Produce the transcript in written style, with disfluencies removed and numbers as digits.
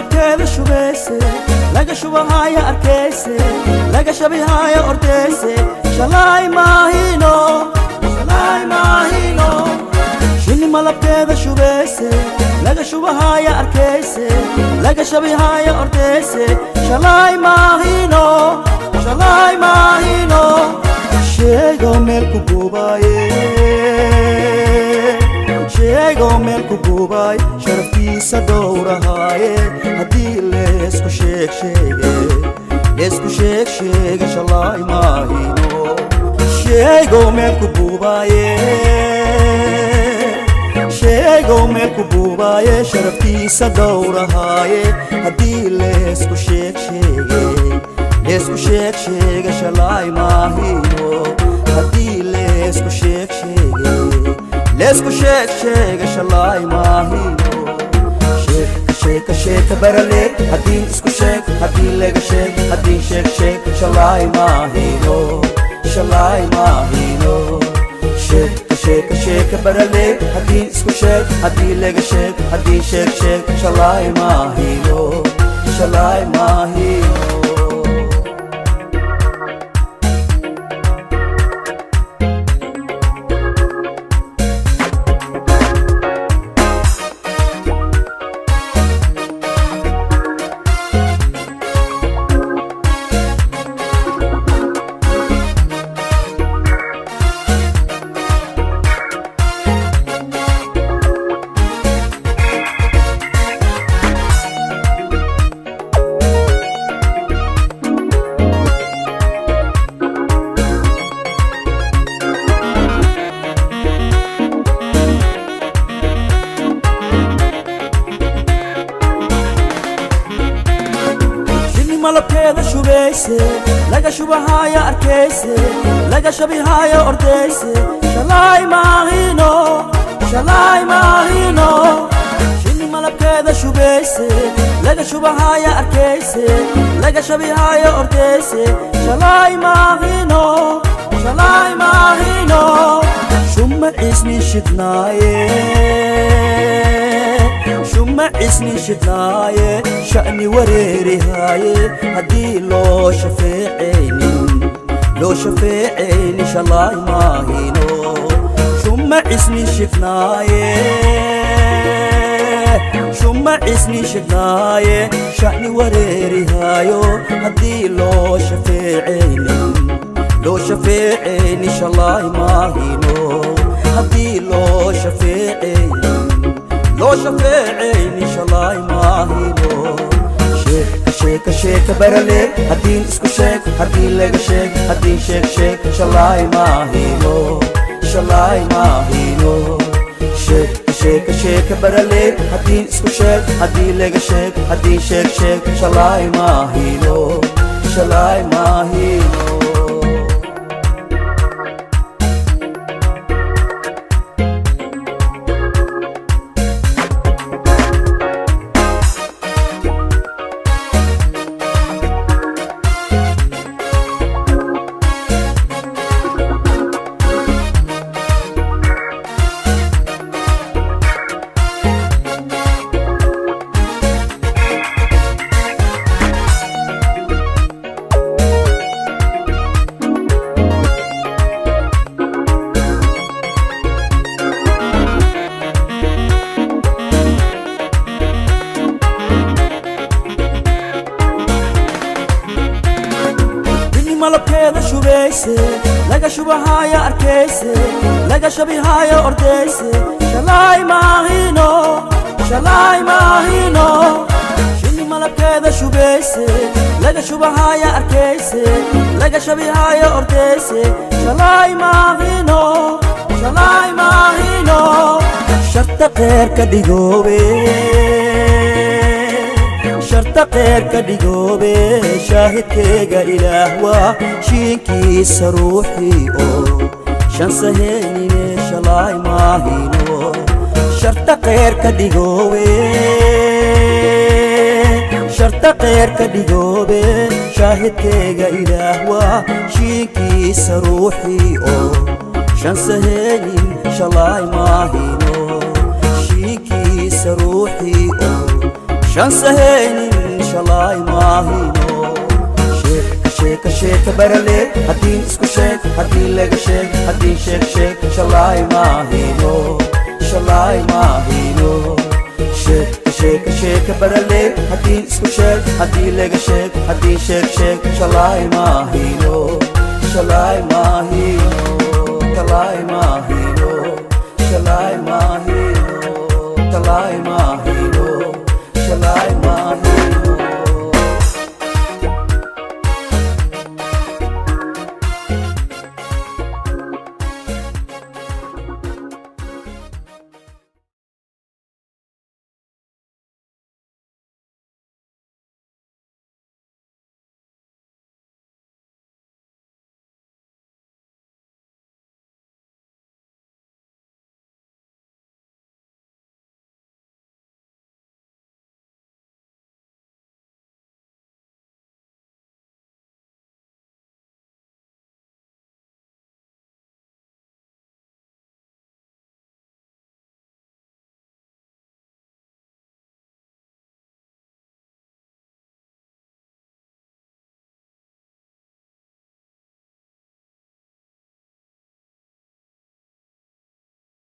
malabkeeda shubeyse laga shubahaya arkeyse laga shabihaya ordeyse shalay maahino shini malabkeeda shubeyse laga shubahaya arkeyse laga shabihaya ordeyse shalay maahino sheego meel ku gubaye sheego meel ku gubay sharaftiisa dhowrahaaye haddii leesku sheeg shalay maahino sheego meel ku gubaye sheego meel ku gubaye sharaftiisa dhowrahaaye haddii leesku sheeg shalay maahino haddii leesku sheeg shalay maahino sheeka barale haddii isku sheeg haddii laga sheeg haddii sheeg shalay maahino sheeka barale haddii isku sheeg haddii laga sheeg haddii sheeg shalay maahino malabkeeda shubeyse laga shubahaya arkeyse laga shabihaya ordeyse shalay maahino shini malabkeeda shubeyse laga shubahaya arkeyse laga shabihaya ordeyse shalay maahino shumma isni shidnaaye sha'ni wareerihaye haddii loo shafeecayni shalay maahino shumma isni shidnaaye sha'ni wareerihayo haddii loo shafeecayni shalay maahino haddii loo shafeecayni shalay maahino sheeka barale haddii isku sheeg haddii laga sheeg haddii sheeg shalay maahino sheeka barale haddii isku sheeg haddii laga sheeg haddii sheeg shalay maahino malabkeeda shubeyse laga shubahaya arkeyse laga shabihaya ordeyse shalay maahino shini malabkeeda shubeyse laga shubahaya arkeyse laga shabihaya ordeyse shalay maahino sharta qeerka dhigoobe shaahidkeyga ilaah waa shiinkiisa ruuxii oo shan saheynine shalay maahino sharta qeerka dhigoobe shaahidkeyga ilaah waa shiinkiisa ruuxii oo shan saheynin shalay maahino shiinkiisa ruuxii oo شانسهين شلاي ماهينو شيك شيك برلي هدين اسكو شيك هدين لك شيك هدين شيك شيك شلاي ماهينو شلاي ماهينو شيك شيك برلي هدين اسكو شيك هدين لك شيك هدين شيك شيك شلاي ماهينو شلاي ماهينو شلاي